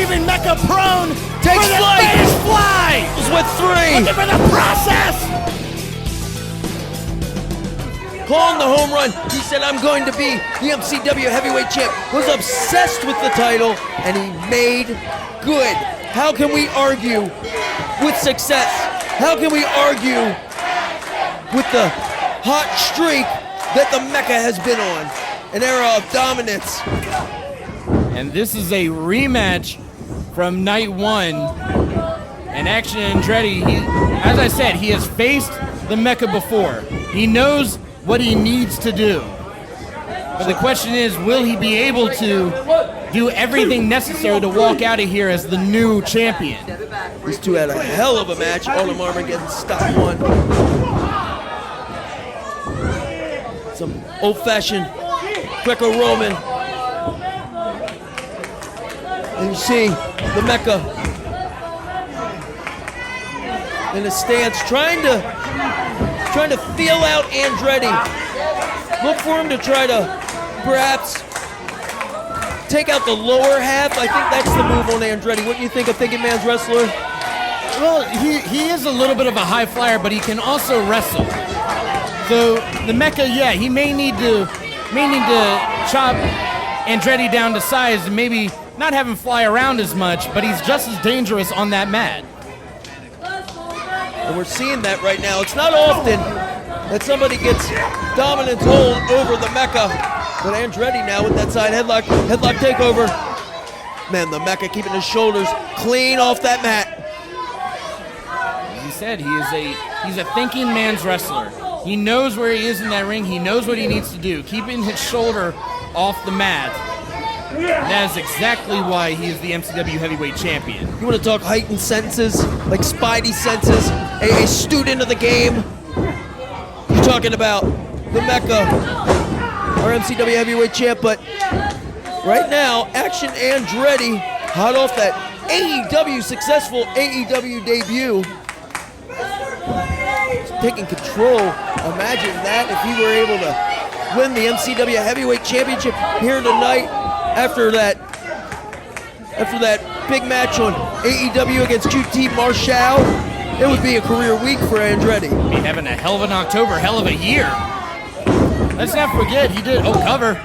leaving Mecca prone. Takes for the flight. Spanish fly. With 3. Looking for the process. Calling the home run. He said, I'm going to be the MCW heavyweight champ. Was obsessed with the title, and he made good. How can we argue with success? How can we argue with the hot streak that the Mecca has been on? An era of dominance. And this is a rematch from night 1. And Action Andretti, as I said, he has faced the Mecca before. He knows what he needs to do. But the question is, will he be able to do everything necessary to walk out of here as the new champion? These two had a hell of a match. Autumn Armageddon stop 1. Some old-fashioned Greco-Roman. And you see the Mecca in the stance, trying to feel out Andretti. Look for him to try to perhaps take out the lower half. I think that's the move on Andretti. What do you think of Thinking Man's wrestler? Well, he is a little bit of a high flyer, but he can also wrestle. So the Mecca, yeah, he may need to chop Andretti down to size and maybe not have him fly around as much, but he's just as dangerous on that mat. And we're seeing that right now. It's not often that somebody gets dominance hold over the Mecca. But Andretti now with that side headlock takeover. Man, the Mecca keeping his shoulders clean off that mat. As you said, he's a thinking man's wrestler. He knows where he is in that ring. He knows what he needs to do, keeping his shoulder off the mat. And that is exactly why he is the MCW heavyweight champion. You want to talk heightened senses, like Spidey senses, a student of the game? You're talking about the Mecca, our MCW heavyweight champ, but right now, Action Andretti, hot off that successful AEW debut, taking control. Imagine that if he were able to win the MCW heavyweight championship here tonight after that big match on AEW against QT Marshall. It would be a career week for Andretti. He'd be having a hell of an October, hell of a year. Let's not forget, he did, cover,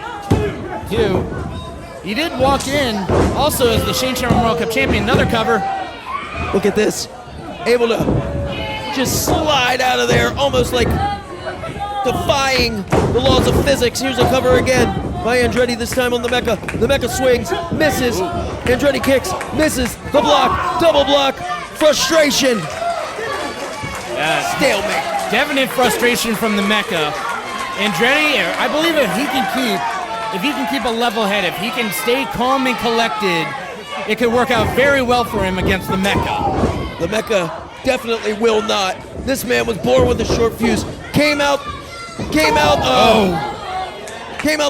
too. He did walk in also as the Shane Sherman World Cup champion, another cover. Look at this, able to just slide out of there, almost like defying the laws of physics. Here's a cover again by Andretti, this time on the Mecca. The Mecca swings, misses. Andretti kicks, misses. The block, double block, frustration. Stalemate. Definite frustration from the Mecca. Andretti, I believe if he can keep a level head, if he can stay calm and collected, it could work out very well for him against the Mecca. The Mecca definitely will not. This man was born with a short fuse. Came out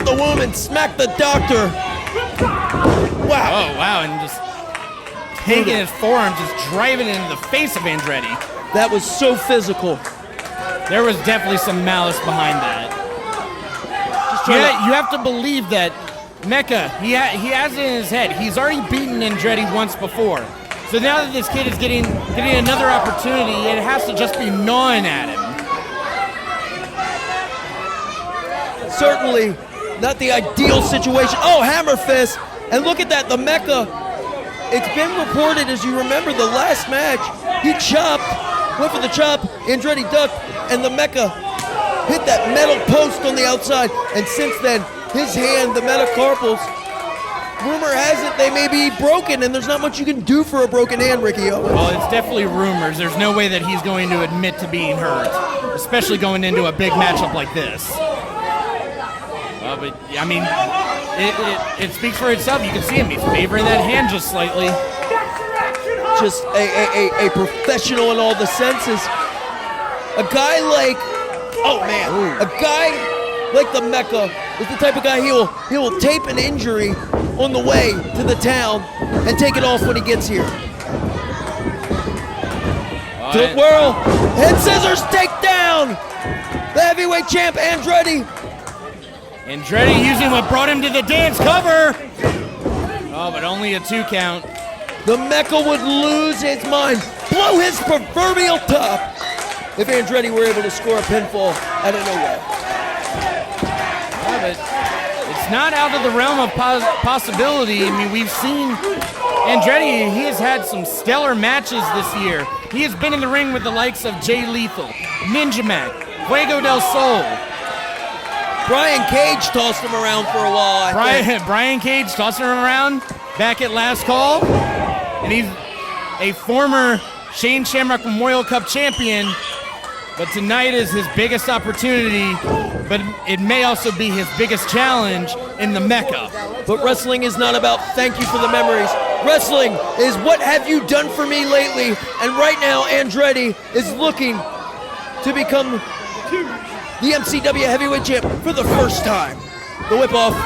the womb and smacked the doctor. Wow. Oh, wow, and just taking his forearm, just driving it into the face of Andretti. That was so physical. There was definitely some malice behind that. You have to believe that Mecca, he has it in his head. He's already beaten Andretti once before. So now that this kid is getting another opportunity, it has to just be gnawing at him. Certainly not the ideal situation. Oh, hammer fist. And look at that, the Mecca. It's been reported, as you remember, the last match, he went for the chop, Andretti ducked, and the Mecca hit that metal post on the outside. And since then, his hand, the metacarpals, rumor has it they may be broken, and there's not much you can do for a broken hand, Ricky Owens. Well, it's definitely rumors. There's no way that he's going to admit to being hurt, especially going into a big matchup like this. But, I mean, it speaks for itself. You can see him. He's favoring that hand just slightly. Just a professional in all the senses. A guy like, a guy like the Mecca is the type of guy he will tape an injury on the way to the town and take it off when he gets here. Tilt whirl, head scissors, takedown. The heavyweight champ Andretti. Andretti using what brought him to the dance, cover. Oh, but only a 2 count. the Mecca would lose his mind, blow his proverbial top if Andretti were able to score a pinfall out of nowhere. Yeah, but it's not out of the realm of possibility. I mean, we've seen Andretti, he has had some stellar matches this year. He has been in the ring with the likes of Jay Lethal, Ninja Mac, Fuego del Sol. Brian Cage tossed him around for a while, I think. Brian Cage tossing him around back at Last Call. And he's a former Shane Shamrock Memorial Cup champion. But tonight is his biggest opportunity, but it may also be his biggest challenge in the Mecca. But wrestling is not about thank you for the memories. Wrestling is what have you done for me lately? And right now, Andretti is looking to become the MCW Heavyweight Champ for the first time. The whip off.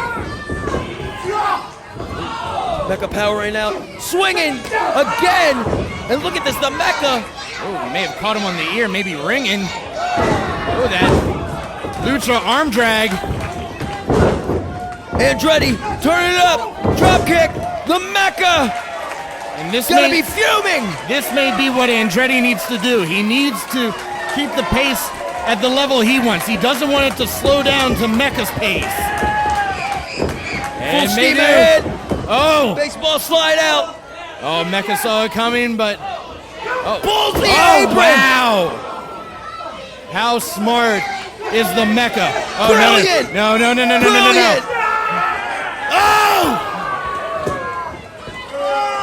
Mecca powering out, swinging again. And look at this, the Mecca. Oh, he may have caught him on the ear, maybe ringing. Oh, that Lucha arm drag. Andretti, turn it up, drop kick, the Mecca. And this Gonna be fuming. This may be what Andretti needs to do. He needs to keep the pace at the level he wants. He doesn't want it to slow down to Mecca's pace. Full steam ahead. Oh! Baseball slide out. Oh, Mecca saw it coming, but... Oh. Pulls the apron. Wow! How smart is the Mecca? Oh, Brilliant. No. Brilliant. Oh!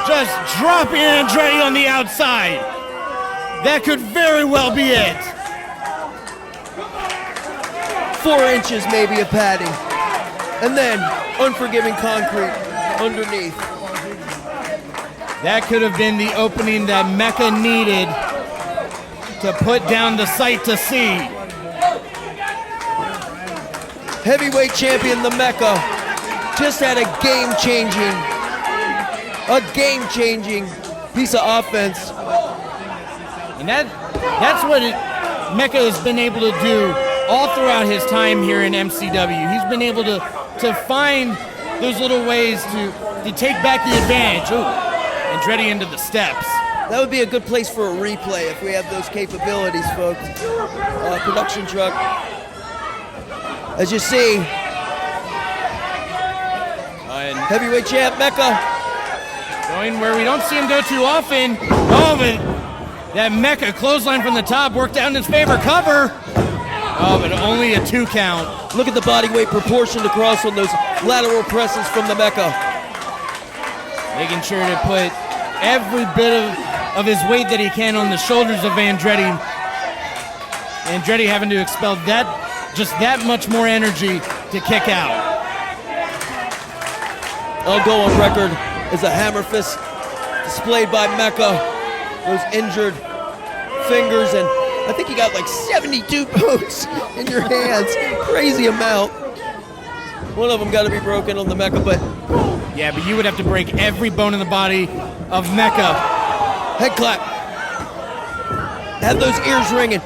Just dropping Andretti on the outside. That could very well be it. 4 inches maybe of padding. And then unforgiving concrete underneath. That could have been the opening that Mecca needed to put down the sight to see. Heavyweight champion, the Mecca, just had a game-changing piece of offense. And that's what Mecca has been able to do all throughout his time here in MCW. He's been able to find those little ways to take back the advantage. Ooh, Andretti into the steps. That would be a good place for a replay if we have those capabilities, folks. Production truck. As you see, heavyweight champ Mecca. Going where we don't see him go too often. Oh, but that Mecca clothesline from the top worked out in his favor. Cover. Oh, but only a 2 count. Look at the body weight proportion across on those lateral presses from the Mecca. Making sure to put every bit of his weight that he can on the shoulders of Andretti. Andretti having to expel just that much more energy to kick out. I'll go on record as a hammer fist displayed by Mecca. Those injured fingers, and I think you got like 72 bones in your hands. Crazy amount. One of them got to be broken on the Mecca, but... Yeah, but you would have to break every bone in the body of Mecca. Head clap. Have those ears ringing.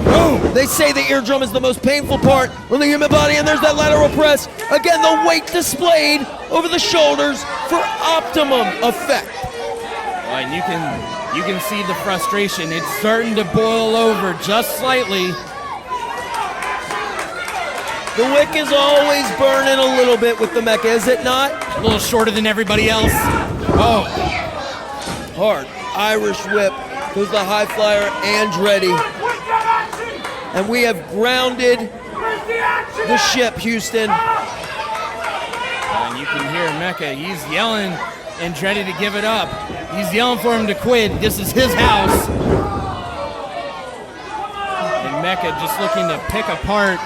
Boom! They say the eardrum is the most painful part on the human body, and there's that lateral press. Again, the weight displayed over the shoulders for optimum effect. And you can see the frustration. It's starting to boil over just slightly. The wick is always burning a little bit with the Mecca, is it not? A little shorter than everybody else. Oh. Hard Irish whip. Goes the high flyer Andretti. And we have grounded the ship, Houston. And you can hear Mecca. He's yelling Andretti to give it up. He's yelling for him to quit. This is his house. And Mecca just looking to pick apart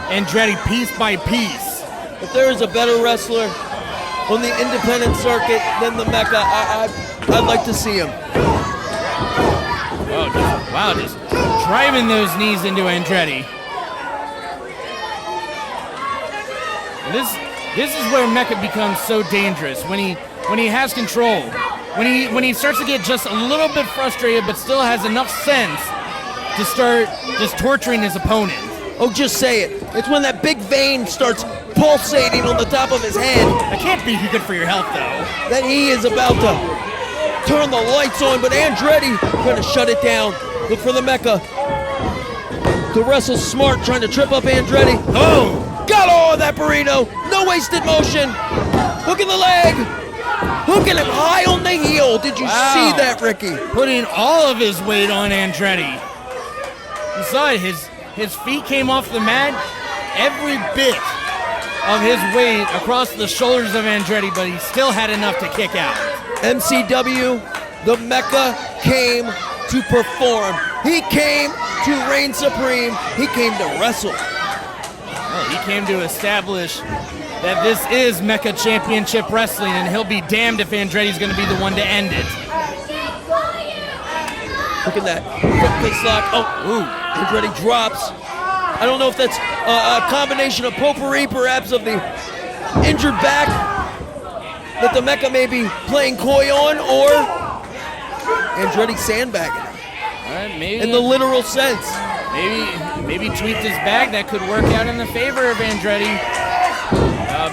Andretti piece by piece. If there is a better wrestler on the independent circuit than the Mecca, I'd like to see him. Oh, just driving those knees into Andretti. And this is where Mecca becomes so dangerous, when he has control. When he starts to get just a little bit frustrated but still has enough sense to start just torturing his opponent. Oh, just say it. It's when that big vein starts pulsating on the top of his head. That can't be good for your health, though. That he is about to turn the lights on, but Andretti gonna shut it down. Look for the Mecca to wrestle smart, trying to trip up Andretti. Oh! Got all of that burrito. No wasted motion. Hook in the leg. Hooking him high on the heel. Did you see that, Ricky? Putting all of his weight on Andretti. You saw it. His feet came off the mat. Every bit of his weight across the shoulders of Andretti, but he still had enough to kick out. MCW, the Mecca came to perform. He came to reign supreme. He came to wrestle. Well, he came to establish that this is Mecca Championship Wrestling, and he'll be damned if Andretti's going to be the one to end it. Look at that. Foot lock. Oh, ooh. Andretti drops. I don't know if that's a combination of potpourri, perhaps, of the injured back that the Mecca may be playing coy on, or Andretti sandbagging him. All right, maybe in the literal sense. Maybe tweaked his bag. That could work out in the favor of Andretti.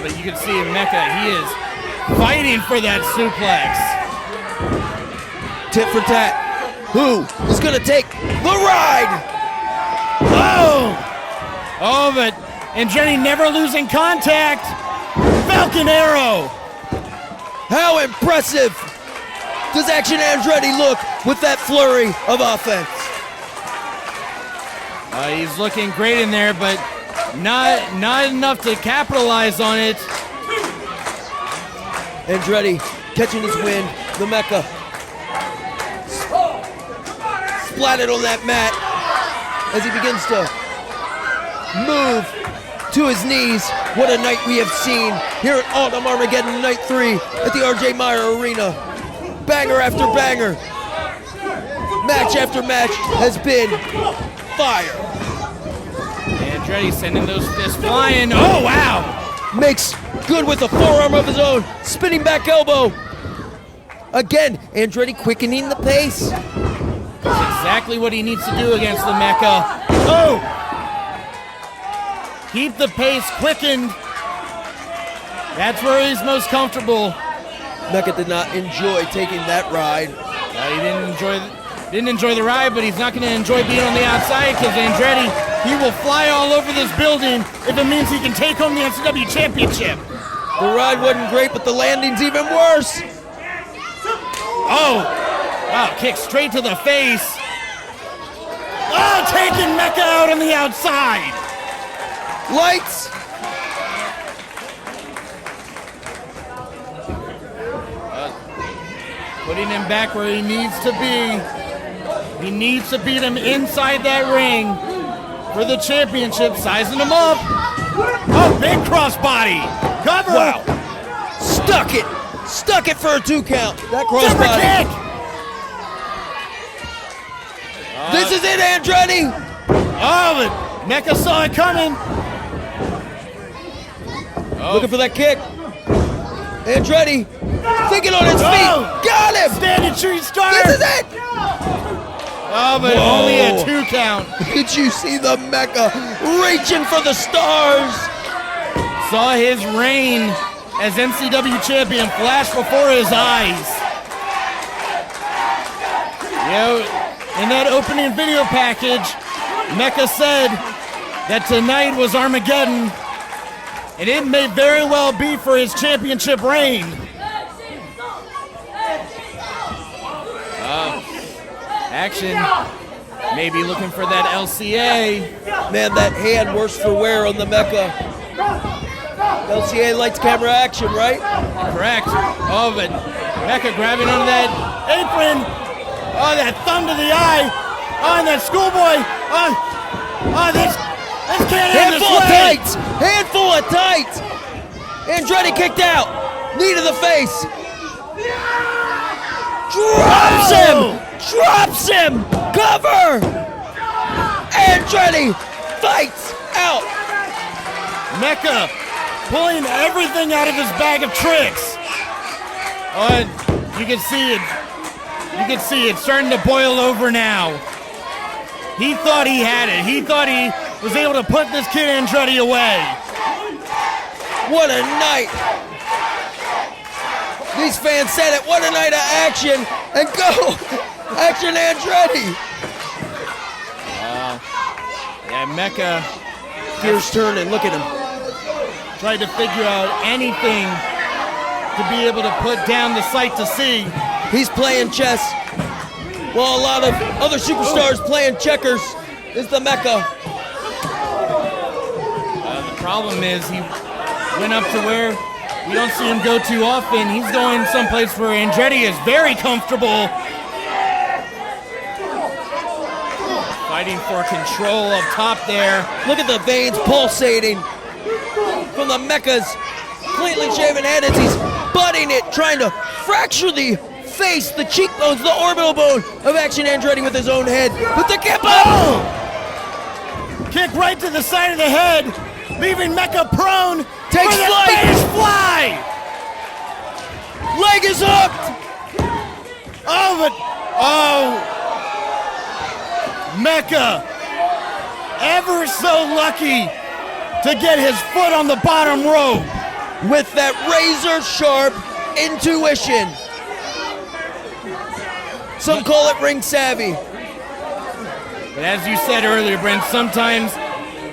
But you can see in Mecca, he is fighting for that suplex. Tit for tat. Who is going to take the ride? Oh, but Andretti never losing contact. Falcon Arrow. How impressive does Action Andretti look with that flurry of offense? He's looking great in there, but not enough to capitalize on it. Andretti catching his wind. The Mecca splatted on that mat as he begins to move to his knees. What a night we have seen here at Autumn Armageddon Night 3 at the RJ Meyer Arena. Banger after banger. Match after match has been fire. Andretti sending those fists flying. Oh, wow. Makes good with a forearm of his own. Spinning back elbow. Again, Andretti quickening the pace. That's exactly what he needs to do against the Mecca. Oh! Keep the pace quickened. That's where he's most comfortable. Mecca did not enjoy taking that ride. He didn't enjoy the ride, but he's not going to enjoy being on the outside because Andretti, he will fly all over this building if it means he can take home the MCW Championship. The ride wasn't great, but the landing's even worse. Oh! Wow, kick straight to the face. Oh, taking Mecca out on the outside. Lights. Putting him back where he needs to be. He needs to beat him inside that ring for the championship, sizing him up. Oh, big crossbody. Cover. Wow. Stuck it. Stuck it for a 2 count. That crossbody. Kick. This is it, Andretti. Oh, but Mecca saw it coming. Looking for that kick. Andretti thinking on his feet. Got him. Standing shooting star. This is it. Oh, but only a 2 count. Did you see the Mecca reaching for the stars? Saw his reign as MCW champion flash before his eyes. In that opening video package, Mecca said that tonight was Armageddon, and it may very well be for his championship reign. Action maybe looking for that LCA. Man, that hand worse for wear on the Mecca. LCA lights, camera, action, right? Correct. Oh, but Mecca grabbing onto that apron. Oh, that thumb to the eye. Oh, and that schoolboy. Oh, this can't end this way. Handful of tights. Andretti kicked out. Knee to the face. Drops him. Drops him. Cover. Andretti fights out. Mecca pulling everything out of his bag of tricks. Oh, and you can see it. You can see it starting to boil over now. He thought he had it. He thought he was able to put this kid Andretti away. What a night. These fans said it. What a night of action. And go, Action Andretti. Yeah, Mecca Gears turning. Look at him. tried to figure out anything to be able to put down the sight to see. He's playing chess. While a lot of other superstars playing checkers is the Mecca. The problem is he went up to where you don't see him go too often. He's going someplace where Andretti is very comfortable. Fighting for control up top there. Look at the veins pulsating from the Mecca's cleanly shaven head as he's butting it, trying to fracture the face, the cheekbones, the orbital bone of Action Andretti with his own head. But the kick, Kick right to the side of the head, leaving Mecca prone. Takes for the flight. Spanish fly. Leg is up. Mecca, ever so lucky to get his foot on the bottom rope. With that razor sharp intuition. Some call it ring savvy. But as you said earlier, Brent, sometimes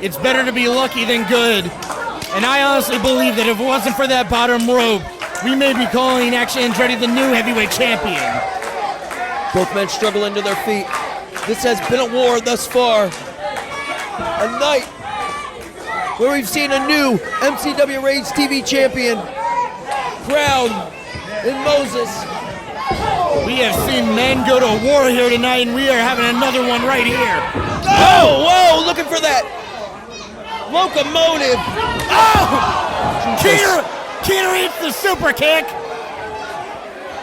it's better to be lucky than good. And I honestly believe that if it wasn't for that bottom rope, we may be calling Action Andretti the new heavyweight champion. Both men struggling to their feet. This has been a war thus far. A night where we've seen a new MCW Rage TV champion crowned in Moses. We have seen men go to war here tonight, and we are having another one right here. Oh, whoa, looking for that locomotive. Keener eats the super kick.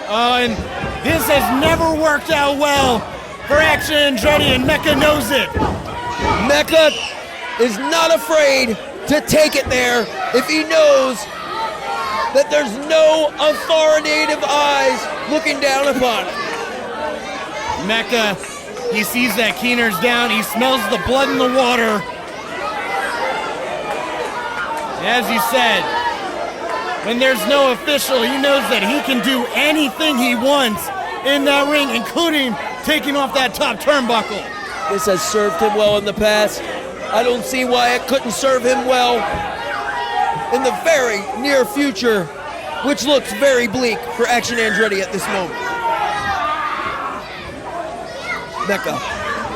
And this has never worked out well for Action Andretti, and Mecca knows it. Mecca is not afraid to take it there if he knows that there's no authoritative eyes looking down upon him. Mecca, he sees that Keener's down. He smells the blood in the water. As you said, when there's no official, he knows that he can do anything he wants in that ring, including taking off that top turnbuckle. This has served him well in the past. I don't see why it couldn't serve him well in the very near future, which looks very bleak for Action Andretti at this moment. Mecca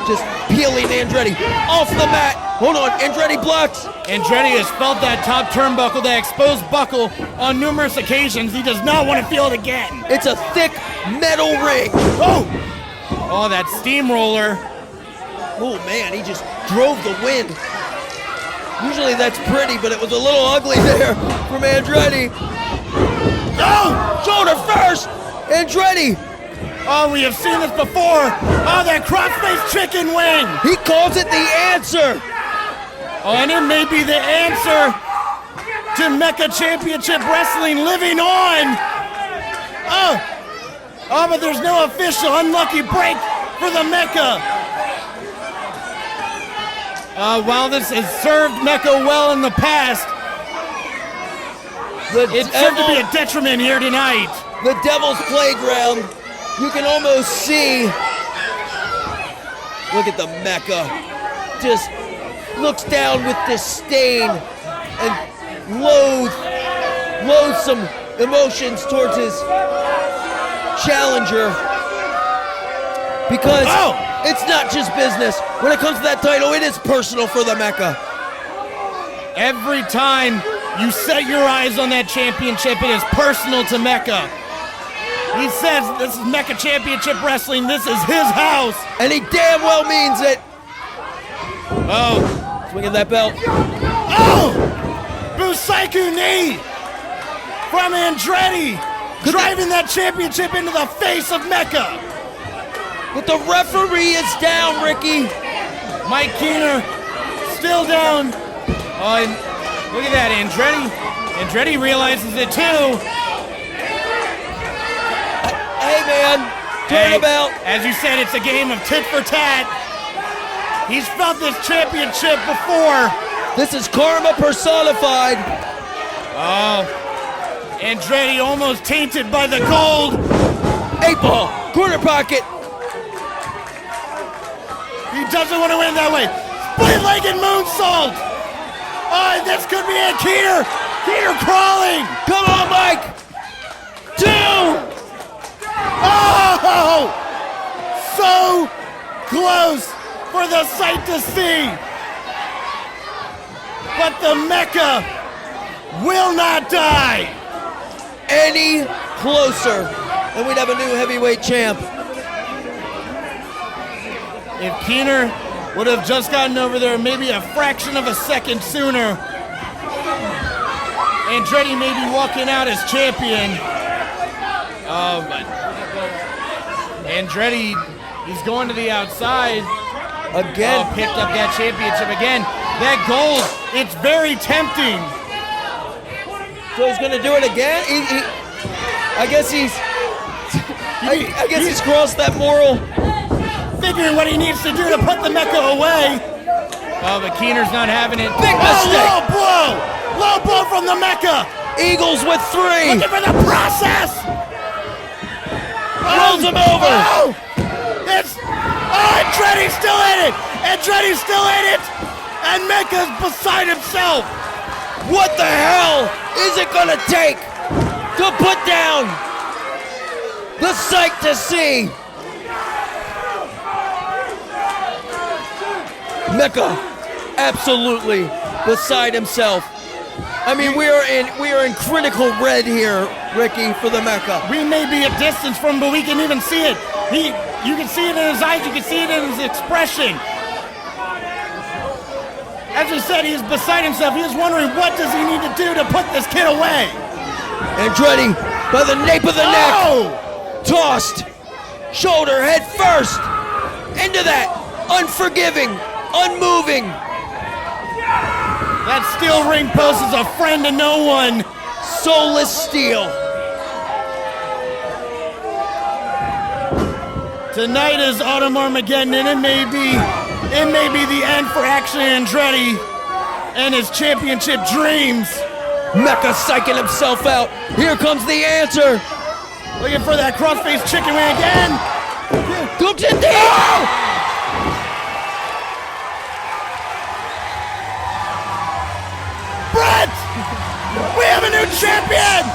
just peeling Andretti off the mat. Hold on, Andretti blocks. Andretti has felt that top turnbuckle, that exposed buckle, on numerous occasions. He does not want to feel it again. It's a thick metal ring. Oh, that steamroller. Oh man, he just drove the wind. Usually that's pretty, but it was a little ugly there from Andretti. Shoulder first, Andretti. Oh, we have seen this before. Oh, that cross-faced chicken wing. He calls it the answer. Oh, and it may be the answer to Mecca Championship Wrestling living on. Oh, but there's no official. Unlucky break for the Mecca. While this has served Mecca well in the past, it served to be a detriment here tonight. The Devil's Playground. You can almost see. Look at the Mecca. Just looks down with disdain and loathsome emotions towards his challenger. Because it's not just business. When it comes to that title, it is personal for the Mecca. Every time you set your eyes on that championship, it is personal to Mecca. He says this is Mecca Championship Wrestling. This is his house. And he damn well means it. Oh. Swinging that belt. Oh! Busaiku knee from Andretti. Driving that championship into the face of Mecca. But the referee is down, Ricky. Mike Keener still down. Oh, and look at that, Andretti. Andretti realizes it too. Hey, man, turnabout. As you said, it's a game of tit for tat. He's felt this championship before. This is karma personified. Oh, Andretti almost tainted by the gold. 8-ball, corner pocket. He doesn't want to win that way. Split-legged moonsault. Oh, this could be it. Keeter crawling. Come on, Mike. 2. Oh, so close for the sight to see. But the Mecca will not die. Any closer, and we'd have a new heavyweight champ. If Keener would have just gotten over there maybe a fraction of a second sooner, Andretti may be walking out as champion. Oh, but Andretti, he's going to the outside. Again. Oh, picked up that championship again. That gold, it's very tempting. So he's gonna do it again? I guess he's crossed that moral. Figuring what he needs to do to put the Mecca away. Oh, but Keener's not having it. Big mistake. Low blow! Low blow from the Mecca! Eagles with 3. Looking for the process! Rolls him over. Oh! Andretti's still in it! Andretti's still in it! And Mecca's beside himself! What the hell is it gonna take to put down the sight to see? Mecca, absolutely beside himself. I mean, we are in critical red here, Ricky, for the Mecca. We may be a distance from, but we can even see it. You can see it in his eyes. You can see it in his expression. As we said, he's beside himself. He's wondering what does he need to do to put this kid away. Andretti by the nape of the neck, tossed, shoulder head first into that unforgiving, unmoving. That steel ring post is a friend to no one. Soulless steel. Tonight is Autumn Armageddon, and it may be the end for Action Andretti and his championship dreams. Mecca psyching himself out. Here comes the answer. Looking for that crossface chicken wing again. Cooks it deep. Brett! We have a new champion!